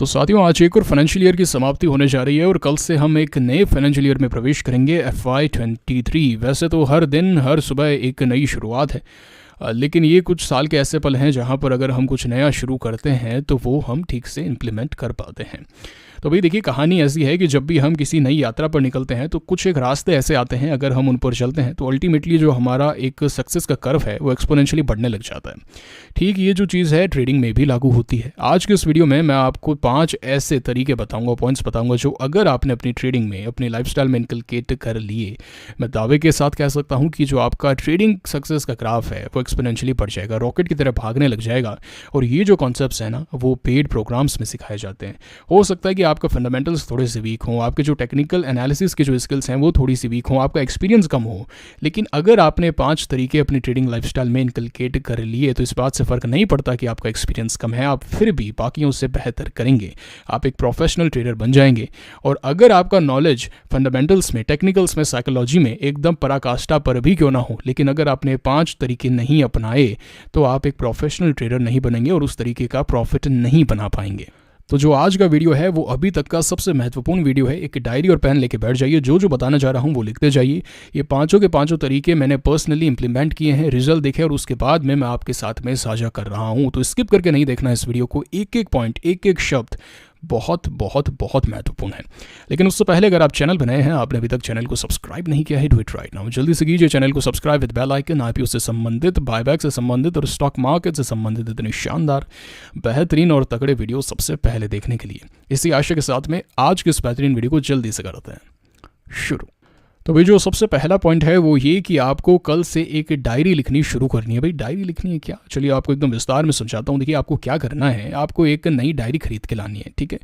तो साथियों, आज एक और फाइनेंशियल ईयर की समाप्ति होने जा रही है और कल से हम एक नए फाइनेंशियल ईयर में प्रवेश करेंगे FY23। वैसे तो हर दिन हर सुबह एक नई शुरुआत है, लेकिन ये कुछ साल के ऐसे पल हैं जहाँ पर अगर हम कुछ नया शुरू करते हैं तो वो हम ठीक से इम्प्लीमेंट कर पाते हैं। तो भाई देखिए, कहानी ऐसी है कि जब भी हम किसी नई यात्रा पर निकलते हैं तो कुछ एक रास्ते ऐसे आते हैं, अगर हम उन पर चलते हैं तो अल्टीमेटली जो हमारा एक सक्सेस का कर्व है वो एक्सपोनेंशियली बढ़ने लग जाता है। ठीक ये जो चीज़ है ट्रेडिंग में भी लागू होती है। आज के इस वीडियो में मैं आपको 5 ऐसे तरीके बताऊंगा, पॉइंट्स बताऊंगा, जो अगर आपने अपनी ट्रेडिंग में, अपनी लाइफस्टाइल में इनकलकेट कर लिए, मैं दावे के साथ कह सकता हूँ कि जो आपका ट्रेडिंग सक्सेस का ग्राफ है वो एक्सपोनेंशियली बढ़ जाएगा, रॉकेट की तरह भागने लग जाएगा। और ये जो कॉन्सेप्ट्स हैं ना, वो पेड प्रोग्राम्स में सिखाए जाते हैं। हो सकता है कि आपका फंडामेंटल्स थोड़े से वीक हों, आपके जो टेक्निकल एनालिसिस के जो स्किल्स हैं वो थोड़ी सी वीक हों, आपका एक्सपीरियंस कम हो, लेकिन अगर आपने 5 तरीके अपनी ट्रेडिंग लाइफस्टाइल में इनकलकेट कर लिए तो इस बात से फ़र्क नहीं पड़ता कि आपका एक्सपीरियंस कम है, आप फिर भी बाकियों से बेहतर करेंगे, आप एक प्रोफेशनल ट्रेडर बन जाएंगे। और अगर आपका नॉलेज फंडामेंटल्स में, टेक्निकल्स में, साइकोलॉजी में एकदम पराकाष्ठा पर भी क्यों ना हो, लेकिन अगर आपने 5 तरीके नहीं अपनाए तो आप एक प्रोफेशनल ट्रेडर नहीं बनेंगे और उस तरीके का प्रॉफिट नहीं बना पाएंगे। तो जो आज का वीडियो है वो अभी तक का सबसे महत्वपूर्ण वीडियो है। एक डायरी और पेन लेके बैठ जाइए, जो बताना चाह रहा हूँ वो लिखते जाइए। ये पांचों के पांचों तरीके मैंने पर्सनली इंप्लीमेंट किए हैं, रिजल्ट देखे और उसके बाद मैं आपके साथ में साझा कर रहा हूँ। तो स्किप करके नहीं देखना इस वीडियो को, एक एक पॉइंट, एक एक शब्द बहुत बहुत बहुत महत्वपूर्ण है। लेकिन उससे पहले अगर आप चैनल बनाए हैं, आपने अभी तक चैनल को सब्सक्राइब नहीं किया है, डू इट राइट नाउ, जल्दी से कीजिए चैनल को subscribe with bell icon. IPO से संबंधित, बायबैक से संबंधित और स्टॉक मार्केट से संबंधित इतने शानदार, बेहतरीन और तगड़े वीडियो सबसे पहले देखने के लिए इसी आशा के साथ में आज के इस बेहतरीन वीडियो को जल्दी से करते हैं शुरू। तो भाई जो सबसे पहला पॉइंट है वो ये कि आपको कल से एक डायरी लिखनी शुरू करनी है। भाई डायरी लिखनी है क्या? चलिए आपको एकदम विस्तार में समझाता हूँ। देखिए आपको क्या करना है, आपको एक नई डायरी खरीद के लानी है, ठीक है।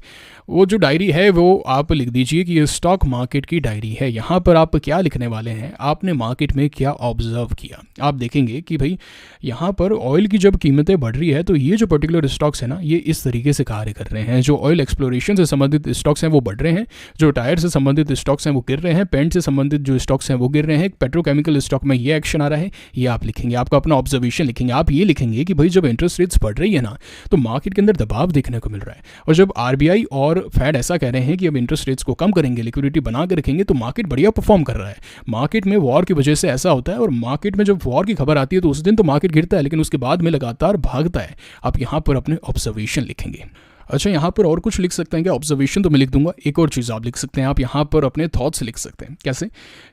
वो जो डायरी है वो आप लिख दीजिए कि ये स्टॉक मार्केट की डायरी है। यहाँ पर आप क्या लिखने वाले हैं, आपने मार्केट में क्या ऑब्जर्व किया। आप देखेंगे कि भाई यहाँ पर ऑयल की जब कीमतें बढ़ रही है तो ये जो पर्टिकुलर स्टॉक्स है ना, ये इस तरीके से कार्य कर रहे हैं। जो ऑयल एक्सप्लोरेशन से संबंधित स्टॉक्स हैं वो बढ़ रहे हैं, जो टायर से संबंधित स्टॉक्स हैं वो गिर रहे हैं, पेंट से संबंधित जो स्टॉक्स हैं वो गिर रहे हैं, पेट्रोकेमिकल स्टॉक में ये एक्शन आ रहा है, ये आप लिखेंगे। आपका अपना ऑब्जर्वेशन लिखेंगे। आप ये लिखेंगे कि भाई जब इंटरेस्ट रेट्स बढ़ रही है ना तो मार्केट के अंदर दबाव देखने को मिल रहा है, और जब RBI और फेड ऐसा कह रहे हैं कि अब इंटरेस्ट रेट्स को कम करेंगे, लिक्विडिटी बना के रखेंगे, तो मार्केट बढ़िया परफॉर्म कर रहा है। मार्केट में वॉर की वजह से ऐसा होता है, और मार्केट में जब वॉर की खबर आती है तो उस दिन तो मार्केट गिरता है, लेकिन उसके बाद में लगातार भागता है। आप यहाँ पर अपने ऑब्जर्वेशन लिखेंगे। अच्छा, यहाँ पर और कुछ लिख सकते हैं क्या? ऑब्जर्वेशन तो मैं लिख दूंगा, एक और चीज़ आप लिख सकते हैं। आप यहाँ पर अपने थॉट्स लिख सकते हैं। कैसे?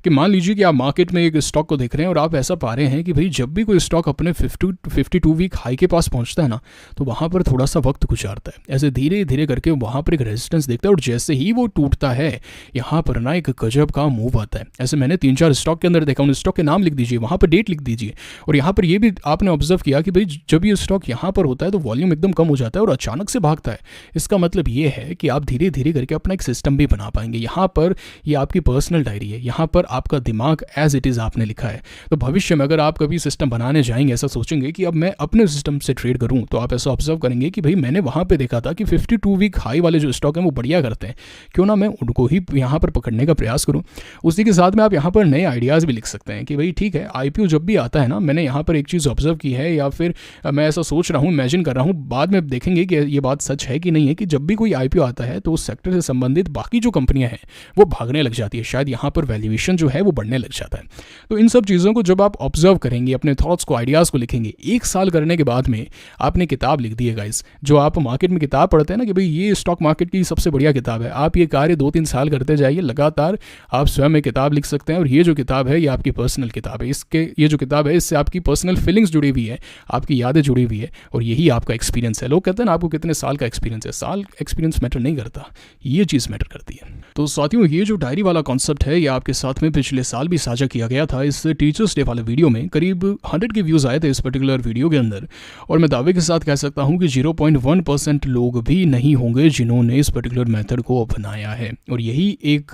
कि मान लीजिए कि आप मार्केट में एक स्टॉक को देख रहे हैं और आप ऐसा पा रहे हैं कि भाई जब भी कोई स्टॉक अपने 52 वीक हाई के पास पहुँचता है ना, तो वहाँ पर थोड़ा सा वक्त गुजारता है, ऐसे धीरे धीरे करके वहाँ पर एक रेजिस्टेंस देखता है, और जैसे ही वो टूटता है यहाँ पर ना एक गजब का मूव आता है। ऐसे मैंने 3-4 स्टॉक के अंदर देखा। उन स्टॉक के नाम लिख दीजिए, वहाँ पर डेट लिख दीजिए, और यहाँ पर ये भी आपने ऑब्जर्व किया कि भाई जब ये स्टॉक यहाँ पर होता है तो वॉल्यूम एकदम कम हो जाता है और अचानक से भागता है। इसका मतलब ये है कि आप धीरे धीरे करके अपना एक सिस्टम भी बना पाएंगे। यहाँ पर ये आपकी पर्सनल डायरी है, यहाँ पर आपका दिमाग एज इट इज़ आपने लिखा है। तो भविष्य में अगर आप कभी सिस्टम बनाने जाएंगे, ऐसा सोचेंगे कि अब मैं अपने सिस्टम से ट्रेड करूँ, तो आप ऐसा ऑब्जर्व करेंगे कि भाई मैंने वहाँ पे देखा था कि 52 वीक हाई वाले जो स्टॉक हैं वो बढ़िया करते हैं, क्यों ना मैं उनको ही यहाँ पर पकड़ने का प्रयास करूँ। उसी के साथ में आप यहाँ पर नए आइडियाज़ भी लिख सकते हैं कि भाई ठीक है, IPO जब भी आता है ना, मैंने यहाँ पर एक चीज़ ऑब्जर्व की है, या फिर मैं ऐसा सोच रहा हूँ, इमेजिन कर रहा हूँ, बाद में देखेंगे कि ये बात सच है कि नहीं है, कि जब भी कोई IPO आता है तो उस सेक्टर से संबंधित बाकी जो कंपनियां हैं वो भागने लग जाती है, शायद यहाँ पर वैल्यूएशन जो है वो बढ़ने लग जाता है। तो इन सब चीज़ों को जब आप ऑब्जर्व करेंगे, अपने थॉट्स को, आइडियाज़ को लिखेंगे, 1 साल करने के बाद में आपने किताब लिख दी है गाइस। जो आप मार्केट में किताब पढ़ते हैं ना कि भाई ये स्टॉक मार्केट की सबसे बढ़िया किताब है, आप ये कार्य 2-3 साल करते जाइए, लगातार आप स्वयं एक किताब लिख सकते हैं। और ये जो किताब है ये आपकी पर्सनल किताब है। ये जो किताब है इससे आपकी पर्सनल फीलिंग्स जुड़ी हुई है, आपकी यादें जुड़ी हुई है, और यही आपका एक्सपीरियंस है। लोग कहते हैं ना आपको कितने साल का एक्सपीरियंस है, साल एक्सपीरियंस मैटर नहीं करता, ये चीज़ मैटर करती है। तो साथियों, ये जो डायरी वाला कॉन्सेप्ट है ये आपके साथ में पिछले साल भी साझा किया गया था। इस टीचर्स डे वाले वीडियो में करीब 100 के व्यूज़ आए थे इस पर्टिकुलर वीडियो के अंदर, और मैं दावे के साथ कह सकता हूँ कि 0.1% लोग भी नहीं होंगे जिन्होंने इस पर्टिकुलर मेथड को अपनाया है। और यही एक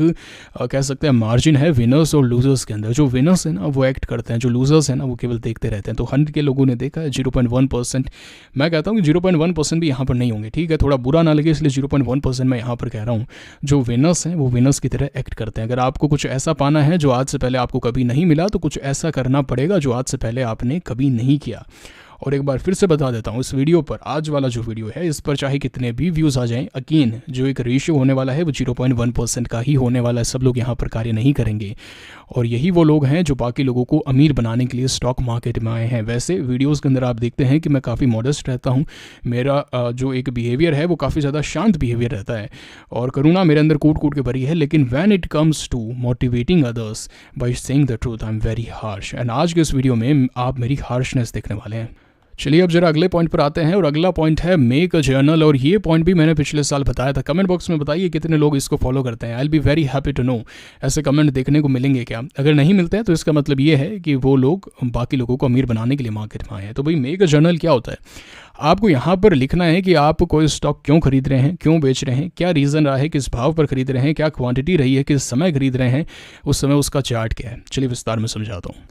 कह सकते हैं मार्जिन है विनर्स और लूजर्स के अंदर। जो विनर्स हैं ना वो एक्ट करते हैं, जो लूजर्स हैं ना वो केवल देखते रहते हैं। तो 100 के लोगों ने देखा है, 0.1%। मैं कहता हूँ कि 0.1% भी यहाँ पर नहीं होंगे, ठीक है, थोड़ा बुरा ना लगे इसलिए 0.1% मैं यहाँ पर कह रहा हूँ। जो विनर्स हैं वो विनर्स की तरह एक्ट करते हैं। अगर आपको कुछ ऐसा पाना है जो आज से पहले आपको कभी नहीं मिला, तो कुछ ऐसा करना पड़ेगा जो आज से पहले आपने कभी नहीं किया। और एक बार फिर से बता देता हूँ, इस वीडियो पर, आज वाला जो वीडियो है इस पर चाहे कितने भी व्यूज़ आ जाएं, अगेन जो एक रेशियो होने वाला है वो 0.1% का ही होने वाला है। सब लोग यहाँ पर कार्य नहीं करेंगे और यही वो लोग हैं जो बाकी लोगों को अमीर बनाने के लिए स्टॉक मार्केट में आए हैं। वैसे वीडियोस के अंदर आप देखते हैं कि मैं काफ़ी मॉडेस्ट रहता हूँ, मेरा जो एक बिहेवियर है वो काफ़ी ज़्यादा शांत बिहेवियर रहता है और करुणा मेरे अंदर कूट कूट के भरी है। लेकिन when it comes to motivating others by saying the truth, I am very harsh. And आज के इस वीडियो में आप मेरी हार्शनेस देखने वाले हैं। चलिए अब जरा अगले पॉइंट पर आते हैं और अगला पॉइंट है मेक अ जर्नल। और ये पॉइंट भी मैंने पिछले साल बताया था। कमेंट बॉक्स में बताइए कितने लोग इसको फॉलो करते हैं। I will be very happy to know. ऐसे कमेंट देखने को मिलेंगे क्या? अगर नहीं मिलते हैं तो इसका मतलब ये है कि वो लोग बाकी लोगों को अमीर बनाने के लिए मार्केट में आए हैं। तो भाई मेक अ जर्नल क्या होता है? आपको यहाँ पर लिखना है कि आप कोई स्टॉक क्यों खरीद रहे हैं, क्यों बेच रहे हैं, क्या रीज़न रहा है, किस भाव पर खरीद रहे हैं, क्या क्वांटिटी रही है, किस समय खरीद रहे हैं, उस समय उसका चार्ट क्या है। चलिए विस्तार में समझाता हूँ।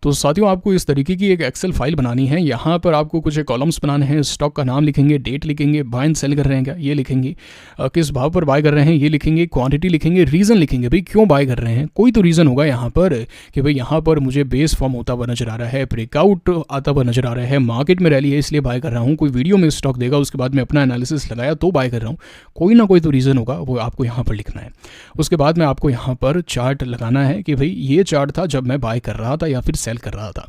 तो साथियों आपको इस तरीके की एक एक्सेल फाइल बनानी है। यहाँ पर आपको कुछ कॉलम्स बनाने हैं। स्टॉक का नाम लिखेंगे, डेट लिखेंगे, बाय एंड सेल कर रहे हैं क्या ये लिखेंगे, किस भाव पर बाय कर रहे हैं ये लिखेंगे, क्वांटिटी लिखेंगे, रीज़न लिखेंगे भाई क्यों बाय कर रहे हैं। कोई तो रीज़न होगा यहाँ पर कि भाई यहाँ पर मुझे बेस फॉर्म होता हुआ नजर आ रहा है, ब्रेकआउट आता हुआ नजर आ रहा है, मार्केट में रैली है इसलिए बाय कर रहा हूँ, कोई वीडियो में स्टॉक देगा उसके बाद में अपना एनालिसिस लगाया तो बाय कर रहा हूँ। कोई ना कोई तो रीज़न होगा, वो आपको यहाँ पर लिखना है। उसके बाद में आपको यहाँ पर चार्ट लगाना है कि भाई ये चार्ट था जब मैं बाय कर रहा था या फिर सेल कर रहा था।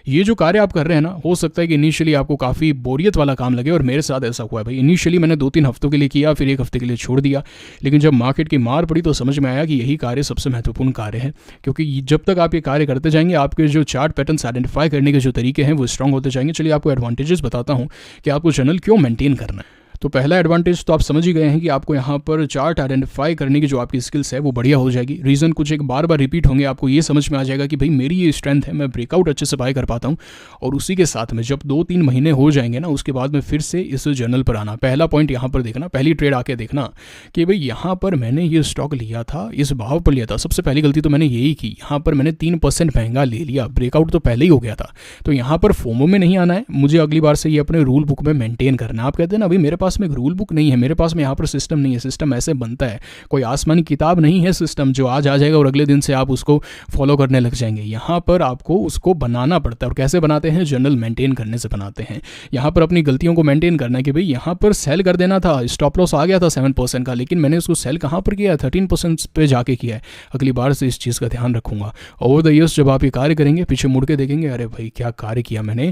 ये जो कार्य आप कर रहे हैं ना, हो सकता है कि इनिशियली आपको काफ़ी बोरियत वाला काम लगे और मेरे साथ ऐसा हुआ है भाई। इनिशियली मैंने 2-3 हफ्तों के लिए किया, फिर 1 हफ्ते के लिए छोड़ दिया, लेकिन जब मार्केट की मार पड़ी तो समझ में आया कि यही कार्य सबसे महत्वपूर्ण कार्य है। क्योंकि जब तक आप ये कार्य करते जाएंगे आपके जो चार्ट पैटर्न्स आइडेंटिफाई करने के जो तरीके हैं वो स्ट्रांग होते जाएंगे। चलिए आपको एडवांटेजेस बताता हूँ कि आपको जर्नल क्यों मेंटेन करना है। तो पहला एडवांटेज तो आप समझ ही गए हैं कि आपको यहाँ पर चार्ट आइडेंटिफाई करने की जो आपकी स्किल्स है वो बढ़िया हो जाएगी। रीज़न कुछ एक बार बार रिपीट होंगे, आपको ये समझ में आ जाएगा कि भाई मेरी ये स्ट्रेंथ है, मैं ब्रेकआउट अच्छे से बाय कर पाता हूँ। और उसी के साथ में जब 2-3 महीने हो जाएंगे ना, उसके बाद में फिर से इस जर्नल पर आना। पहला पॉइंट यहाँ पर देखना, पहली ट्रेड आके देखना कि भाई यहाँ पर मैंने ये स्टॉक लिया था, इस भाव पर लिया था। सबसे पहली गलती तो मैंने यही की, यहाँ पर मैंने 3% महंगा ले लिया, ब्रेकआउट तो पहले ही हो गया था। तो यहाँ पर फोमो में नहीं आना है, मुझे अगली बार से ये अपने रूल बुक में मेंटेन करना है। आप कहते हैं ना भाई मेरे पास में एक रूल बुक नहीं है, मेरे पास में यहाँ पर सिस्टम नहीं है। सिस्टम ऐसे बनता है, कोई आसमानी किताब नहीं है सिस्टम जो आज आ जाएगा और अगले दिन से आप उसको फॉलो करने लग जाएंगे। यहाँ पर आपको उसको बनाना पड़ता है। और कैसे बनाते हैं? जर्नल मेंटेन करने से बनाते हैं। यहाँ पर अपनी गलतियों को मेंटेन करना है कि भाई यहाँ पर सेल कर देना था, स्टॉप लॉस आ गया था 7% का, लेकिन मैंने उसको सेल कहाँ पर किया है? 13% पे जाके किया है। अगली बार से इस चीज़ का ध्यान रखूंगा। ओवर द ईयर्स जब आप ये कार्य करेंगे पीछे मुड़ के देखेंगे, अरे भाई क्या कार्य किया मैंने,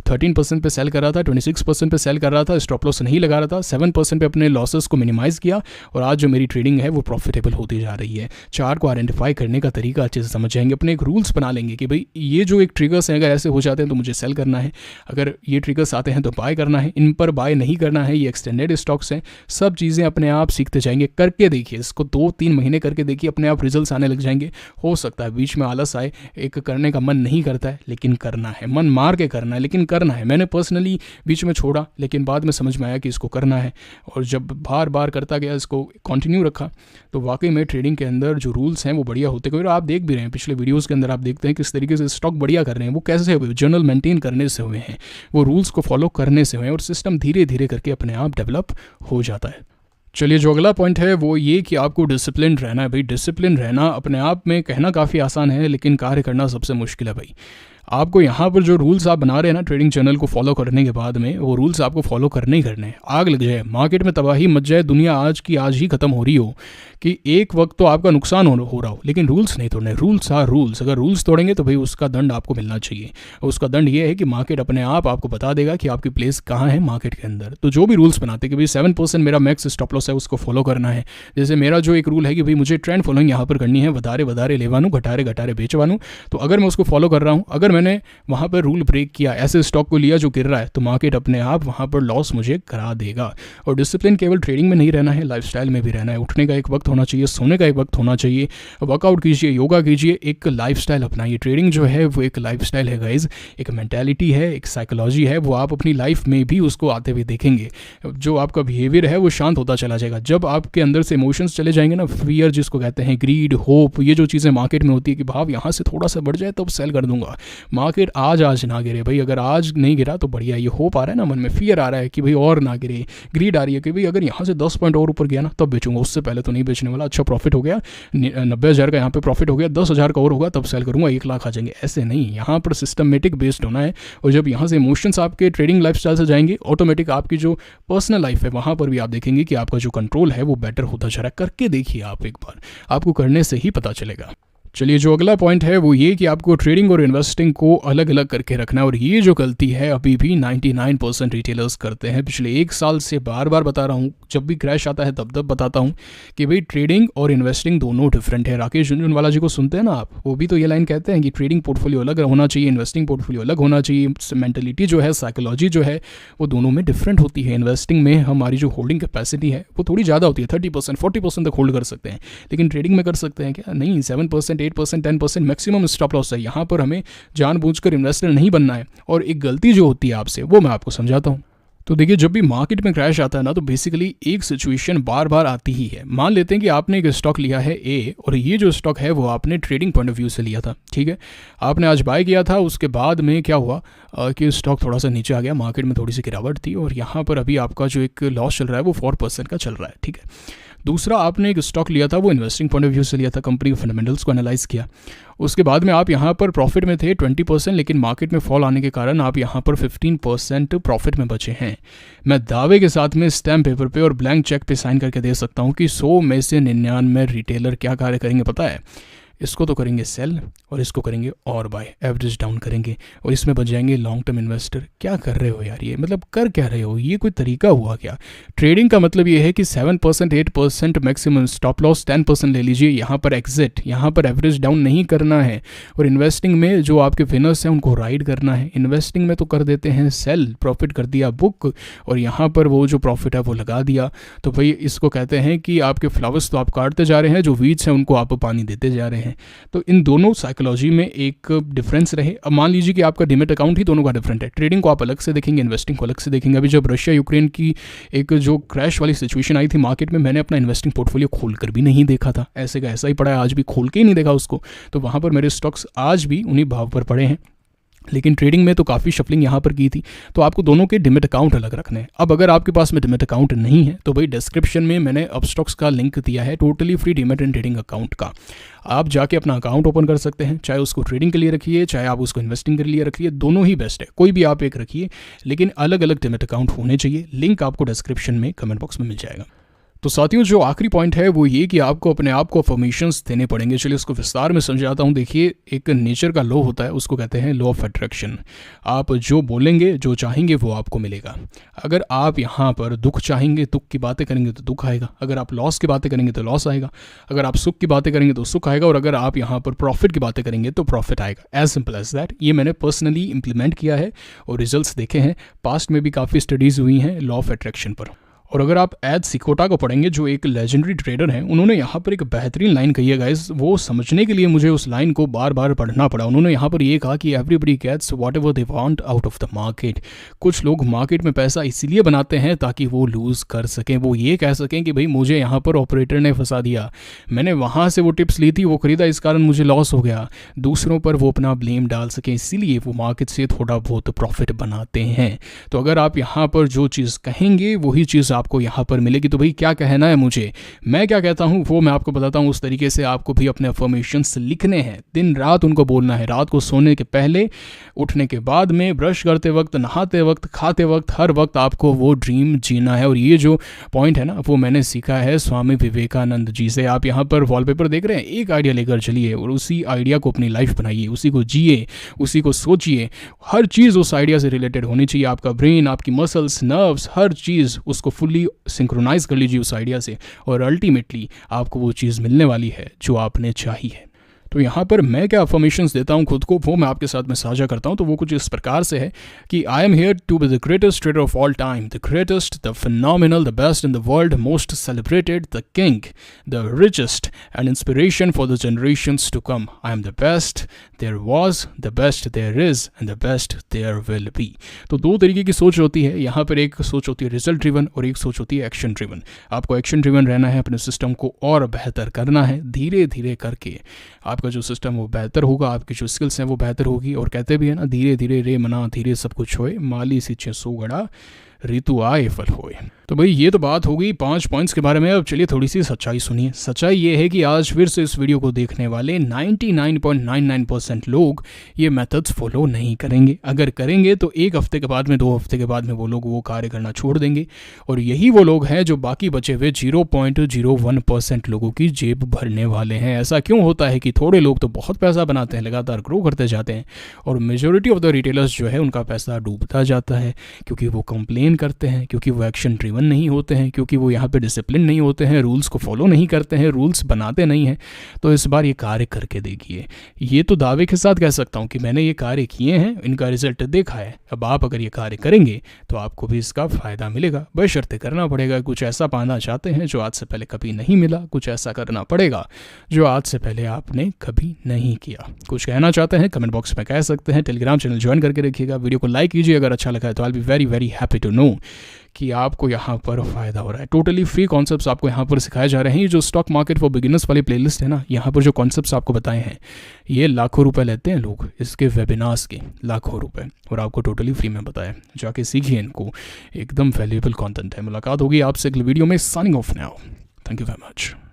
13% पे सेल कर रहा था, 26% पे सेल कर रहा था, स्टॉप लॉस नहीं लगा रहा था, 7% पे अपने लॉसेस को मिनिमाइज़ किया और आज जो मेरी ट्रेडिंग है वो प्रॉफिटेबल होती जा रही है। चार्ट को आइडेंटिफाई करने का तरीका अच्छे से समझ जाएंगे। अपने एक रूल्स बना लेंगे कि भाई ये जो एक ट्रिगर्स हैं अगर ऐसे हो जाते हैं तो मुझे सेल करना है, अगर ये ट्रिगर्स आते हैं तो बाय करना है, इन पर बाय नहीं करना है, ये एक्सटेंडेड स्टॉक्स हैं। सब चीज़ें अपने आप सीखते जाएंगे। करके देखिए, इसको 2-3 महीने करके देखिए, अपने आप रिजल्ट्स आने लग जाएंगे। हो सकता है बीच में आलस आए, एक करने का मन नहीं करता है, लेकिन करना है, मन मार के करना है लेकिन करना है। मैंने पर्सनली बीच में छोड़ा लेकिन बाद में समझ में आया कि इसको करना है और जब बार बार करता गया, इसको कंटिन्यू रखा, तो वाकई में ट्रेडिंग के अंदर जो रूल्स हैं वो बढ़िया होते गए। और आप देख भी रहे हैं पिछले वीडियोस के अंदर, आप देखते हैं किस तरीके से स्टॉक बढ़िया कर रहे हैं। वो कैसे हुए? जर्नल मेंटेन करने से हुए हैं, वो रूल्स को फॉलो करने से हुए हैं और सिस्टम धीरे धीरे करके अपने आप डेवलप हो जाता है। चलिए जो अगला पॉइंट है वो ये कि आपको डिसिप्लिन रहना है। भाई डिसिप्लिन रहना अपने आप में कहना काफ़ी आसान है लेकिन कार्य करना सबसे मुश्किल है। भाई आपको यहाँ पर जो रूल्स आप बना रहे हैं ना ट्रेडिंग चैनल को फॉलो करने के बाद में, वो रूल्स आपको फॉलो करने ही करने हैं। आग लग जाए, मार्केट में तबाही मच जाए, दुनिया आज की आज ही खत्म हो रही हो, कि एक वक्त तो आपका नुकसान हो रहा हो, लेकिन रूल्स नहीं तोड़ने। Rules are rules. अगर रूल्स तोड़ेंगे तो भाई उसका दंड आपको मिलना चाहिए। उसका दंड ये है कि मार्केट अपने आप आपको बता देगा कि आपकी प्लेस कहाँ है मार्केट के अंदर। तो जो भी रूल्स बनाते हैं कि भाई 7% मेरा मैक्स स्टॉप लॉस है, उसको फॉलो करना है। जैसे मेरा जो एक रूल है कि भाई मुझे ट्रेंड फॉलोइंग यहाँ पर करनी है, वधारे लेवानू, घटारे बेचवानू। तो अगर मैं उसको फॉलो कर रहा हूँ, अगर मैंने वहाँ पर रूल ब्रेक किया, ऐसे स्टॉक को लिया जो गिर रहा है, तो मार्केट अपने आप वहाँ पर लॉस मुझे करा देगा। और डिसिप्लिन केवल ट्रेडिंग में नहीं रहना है, लाइफस्टाइल में भी रहना है। उठने का एक वक्त होना चाहिए, सोने का एक वक्त होना चाहिए, वर्कआउट कीजिए, योगा कीजिए, एक लाइफस्टाइल अपनाइए। ट्रेडिंग जो है वो एक लाइफस्टाइल है गाइज, एक मेंटालिटी है, एक साइकोलॉजी है। वो आप अपनी लाइफ में भी उसको आते हुए देखेंगे। जो आपका बिहेवियर है वो शांत होता चला जाएगा। जब आपके अंदर से इमोशंस चले जाएंगे ना, फियर जिसको कहते हैं, ग्रीड, होप, ये जो चीज़ें मार्केट में होती है कि भाव यहाँ से थोड़ा सा बढ़ जाए तब सेल कर दूंगा, मार्केट आज ना गिरे भाई, अगर आज नहीं गिरा तो बढ़िया, ये हो पा रहा है ना, मन में फियर आ रहा है कि भाई और ना गिरे, ग्रीड आ रही है कि भाई अगर यहाँ से 10 पॉइंट और ऊपर गया ना तब बेचूंगा, उससे पहले तो नहीं बेचने वाला। अच्छा प्रॉफिट हो गया 90,000 का, यहाँ पे प्रॉफिट हो गया 10,000 का और होगा तब सेल करूँगा, 1 लाख आ जाएंगे, ऐसे नहीं। यहाँ पर सिस्टमेटिक बेस्ड होना है, और जब यहाँ से इमोशंस आपके ट्रेडिंग लाइफस्टाइल से जाएंगे, ऑटोमेटिक आपकी जो पर्सनल लाइफ है वहाँ पर भी आप देखेंगे कि आपका जो कंट्रोल है वो बेटर होता जा रहा है। करके देखिए आप एक बार, आपको करने से ही पता चलेगा। चलिए जो अगला पॉइंट है वो ये कि आपको ट्रेडिंग और इन्वेस्टिंग को अलग अलग करके रखना है, और ये जो गलती है अभी भी 99% रिटेलर्स करते हैं। पिछले 1 साल से बार बार बता रहा हूँ, जब भी क्रैश आता है तब तब बताता हूँ कि भाई ट्रेडिंग और इन्वेस्टिंग दोनों डिफरेंट है। राकेश झुनझुनवाला जी को सुनते हैं ना आप, वो भी तो ये लाइन कहते हैं कि ट्रेडिंग पोर्टफोलियो अलग होना चाहिए, इन्वेस्टिंग पोर्टफोलियो अलग होना चाहिए। मेंटलिटी जो है, साइकोलॉजी जो है, वो दोनों में डिफरेंट होती है। इन्वेस्टिंग में हमारी जो होल्डिंग कैपेसिटी है वो थोड़ी ज़्यादा होती है, 30% 40% तक होल्ड कर सकते हैं, लेकिन ट्रेडिंग में कर सकते हैं क्या? नहीं, 7% 8% 10% मैक्सिमम स्टॉप लॉस है। यहाँ पर हमें जानबूझकर इन्वेस्टर नहीं बनना है। और एक गलती जो होती है आपसे, वो मैं आपको समझाता हूँ। तो देखिए, जब भी मार्केट में क्रैश आता है ना, तो बेसिकली एक सिचुएशन बार बार आती ही है। मान लेते हैं कि आपने एक स्टॉक लिया है ए, और ये जो स्टॉक है वो आपने ट्रेडिंग पॉइंट ऑफ व्यू से लिया था, ठीक है। आपने आज बाय किया था, उसके बाद में क्या हुआ कि स्टॉक थोड़ा सा नीचे आ गया, मार्केट में थोड़ी सी गिरावट थी, और यहाँ पर अभी आपका जो एक लॉस चल रहा है वो 4% का चल रहा है, ठीक है। दूसरा, आपने एक स्टॉक लिया था, वो इन्वेस्टिंग पॉइंट ऑफ व्यू से लिया था, कंपनी के फंडामेंटल्स को एनालाइज किया। उसके बाद में आप यहाँ पर प्रॉफिट में थे 20%, लेकिन मार्केट में फॉल आने के कारण आप यहाँ पर 15% प्रॉफिट में बचे हैं। मैं दावे के साथ में स्टैम्प पेपर पे और ब्लैंक चेक पे साइन करके दे सकता हूँ कि 100 में से 99 रिटेलर क्या कार्य करेंगे पता है? इसको तो करेंगे सेल, और इसको करेंगे और बाय, एवरेज डाउन करेंगे, और इसमें बच जाएंगे लॉन्ग टर्म इन्वेस्टर। क्या कर रहे हो यार, ये मतलब कर क्या रहे हो? ये कोई तरीका हुआ क्या? ट्रेडिंग का मतलब ये है कि 7% 8% मैक्सिमम स्टॉप लॉस, 10% ले लीजिए, यहाँ पर एग्जिट, यहाँ पर एवरेज डाउन नहीं करना है। और इन्वेस्टिंग में जो आपके विनर्स हैं उनको राइड करना है। इन्वेस्टिंग में तो कर देते हैं सेल, प्रॉफिट कर दिया बुक, और यहाँ पर वो जो प्रॉफिट है वो लगा दिया। तो भाई इसको कहते हैं कि आपके फ्लावर्स तो आप काटते जा रहे हैं, जो वीड्स हैं उनको आप पानी देते जा रहे हैं। तो इन दोनों साइकोलॉजी में एक डिफरेंस रहे। अब मान लीजिए कि आपका डीमैट अकाउंट ही दोनों का डिफरेंट है, ट्रेडिंग को आप अलग से देखेंगे, इन्वेस्टिंग को अलग से देखेंगे। अभी जब रशिया यूक्रेन की एक जो क्रैश वाली सिचुएशन आई थी मार्केट में, मैंने अपना इन्वेस्टिंग पोर्टफोलियो खोलकर भी नहीं देखा था, ऐसे का ऐसा ही पड़ा है, आज भी खोल के ही नहीं देखा उसको। तो वहाँ पर मेरे स्टॉक्स आज भी उन्हीं भाव पर पड़े हैं। लेकिन ट्रेडिंग में तो काफ़ी शफलिंग यहाँ पर की थी। तो आपको दोनों के डिमेट अकाउंट अलग रखने हैं। अब अगर आपके पास में डिमेट अकाउंट नहीं है तो भाई डिस्क्रिप्शन में मैंने अपस्टॉक्स का लिंक दिया है, totally free demat and trading account का। आप जाके अपना अकाउंट ओपन कर सकते हैं, चाहे उसको ट्रेडिंग के लिए रखिए, चाहे आप उसको इन्वेस्टिंग के लिए रखिए, दोनों ही बेस्ट है। कोई भी आप एक रखिए, लेकिन अलग अलग डिमेट अकाउंट होने चाहिए। लिंक आपको डिस्क्रिप्शन में कमेंट बॉक्स में मिल जाएगा। तो साथियों, जो आखिरी पॉइंट है वो ये कि आपको अपने आप को अफर्मेशंस देने पड़ेंगे। चलिए उसको विस्तार में समझाता हूँ। देखिए, एक नेचर का लॉ होता है, उसको कहते हैं लॉ ऑफ अट्रैक्शन। आप जो बोलेंगे, जो चाहेंगे वो आपको मिलेगा। अगर आप यहाँ पर दुख चाहेंगे, दुख की बातें करेंगे तो दुख आएगा। अगर आप लॉस की बातें करेंगे तो लॉस आएगा। अगर आप सुख की बातें करेंगे तो सुख आएगा। और अगर आप यहाँ पर प्रॉफिट की बातें करेंगे तो प्रॉफिट आएगा। As simple as that. ये मैंने पर्सनली इंप्लीमेंट किया है और रिजल्ट्स देखे हैं। पास्ट में भी काफ़ी स्टडीज़ हुई हैं लॉ ऑफ अट्रैक्शन पर। और अगर आप एड सिकोटा को पढ़ेंगे, जो एक लेजेंडरी ट्रेडर हैं, उन्होंने यहाँ पर एक बेहतरीन लाइन कही है गाइस। वो समझने के लिए मुझे उस लाइन को बार बार पढ़ना पड़ा। उन्होंने यहाँ पर ये कहा कि everybody gets whatever they want out of the market. कुछ लोग मार्केट में पैसा इसीलिए बनाते हैं ताकि वो लूज़ कर सकें। वो ये कह सकें कि भाई मुझे यहाँ पर ऑपरेटर ने फंसा दिया, मैंने वहाँ से वो टिप्स ली थी, वो खरीदा, इस कारण मुझे लॉस हो गया। दूसरों पर वो अपना ब्लेम डाल सकें, इसीलिए वो मार्केट से थोड़ा बहुत प्रॉफिट बनाते हैं। तो अगर आप यहाँ पर जो चीज़ कहेंगे वही चीज़ आपको यहाँ पर मिलेगी। तो भाई क्या कहना है मुझे, मैं क्या कहता हूँ वो मैं आपको बताता हूँ। उस तरीके से आपको भी अपने अफर्मेशंस लिखने हैं, दिन रात उनको बोलना है। रात को सोने के पहले, उठने के बाद में, ब्रश करते वक्त, नहाते वक्त, खाते वक्त, हर वक्त आपको वो ड्रीम जीना है। और ये जो पॉइंट है ना, वो मैंने सीखा है स्वामी विवेकानंद जी से। आप यहाँ पर वॉलपेपर देख रहे हैं, एक आइडिया लेकर चलिए और उसी आइडिया को अपनी लाइफ बनाइए, उसी को जिए, उसी को सोचिए। हर चीज़ उस आइडिया से रिलेटेड होनी चाहिए। आपका ब्रेन, आपकी मसल्स, नर्व्स, हर चीज़ उसको फुल्ली सिंक्रोनाइज कर लीजिए उस आइडिया से, और अल्टीमेटली आपको वो चीज़ मिलने वाली है जो आपने चाही है। तो यहाँ पर मैं क्या अफर्मेशंस देता हूँ खुद को, वो मैं आपके साथ में साझा करता हूँ। तो वो कुछ इस प्रकार से है कि I am here to be the greatest trader of all time, the greatest, the phenomenal, the best in the world, most celebrated, the king, the richest and inspiration for the generations to come. I am the best there was, the best there is and the best there will be. तो दो तरीके की सोच होती है यहाँ पर। एक सोच होती है रिजल्ट ड्रिवन और एक सोच होती है एक्शन ड्रिवन। आपको एक्शन ड्रिवन रहना है, अपने सिस्टम को और बेहतर करना है। धीरे धीरे करके आपका जो सिस्टम वो बेहतर होगा, आपकी जो स्किल्स हैं वो बेहतर होगी। और कहते भी है ना, धीरे धीरे रे मना धीरे सब कुछ होए, माली सी 600 गड़ा ऋतु आए फल होए। तो भाई ये तो बात होगी 5 पॉइंट्स के बारे में। अब चलिए थोड़ी सी सच्चाई सुनिए। सच्चाई ये है कि आज फिर से इस वीडियो को देखने वाले 99.99% लोग ये मेथड्स फॉलो नहीं करेंगे। अगर करेंगे तो एक हफ्ते के बाद में, 2 हफ्ते के बाद में वो लोग वो कार्य करना छोड़ देंगे। और यही वो लोग हैं जो बाकी बचे हुए 0.01% लोगों की जेब भरने वाले हैं। ऐसा क्यों होता है कि थोड़े लोग तो बहुत पैसा बनाते हैं, लगातार ग्रो करते जाते हैं, और मेजोरिटी ऑफ द रिटेलर्स जो है उनका पैसा डूबता जाता है, क्योंकि वो कंप्लेन करते हैं, क्योंकि वो एक्शन ड्रिवन नहीं होते हैं, क्योंकि वो यहाँ पे डिसिप्लिन नहीं होते हैं, रूल्स को फॉलो नहीं करते हैं, रूल्स बनाते नहीं हैं। तो इस बार ये कार्य करके देखिए। ये तो दावे के साथ कह सकता हूँ कि मैंने ये कार्य किए हैं, इनका रिजल्ट देखा है। अब आप अगर ये कार्य करेंगे तो आपको भी इसका फ़ायदा मिलेगा। बशर्ते करना पड़ेगा। कुछ ऐसा पाना चाहते हैं जो आज से पहले कभी नहीं मिला, कुछ ऐसा करना पड़ेगा जो आज से पहले आपने कभी नहीं किया। कुछ कहना चाहते हैं कमेंट बॉक्स में कह सकते हैं। टेलीग्राम चैनल ज्वाइन करके रखिएगा। वीडियो को लाइक कीजिए अगर अच्छा लगा है तो। I will be very very happy to know कि आपको यहाँ पर फ़ायदा हो रहा है। टोटली फ्री कॉन्सेप्ट्स आपको यहाँ पर सिखाए जा रहे हैं। ये जो स्टॉक मार्केट फॉर बिगिनर्स वाली प्लेलिस्ट है ना, यहाँ पर जो कॉन्सेप्ट्स आपको बताए हैं, ये लाखों रुपए लेते हैं लोग इसके वेबिनार्स के, लाखों रुपए, और आपको टोटली फ्री में बताया। जाके सीखिए इनको, एकदम वैल्यूएबल कंटेंट है। मुलाकात होगी आपसे अगले वीडियो में। Signing off now. Thank you very much.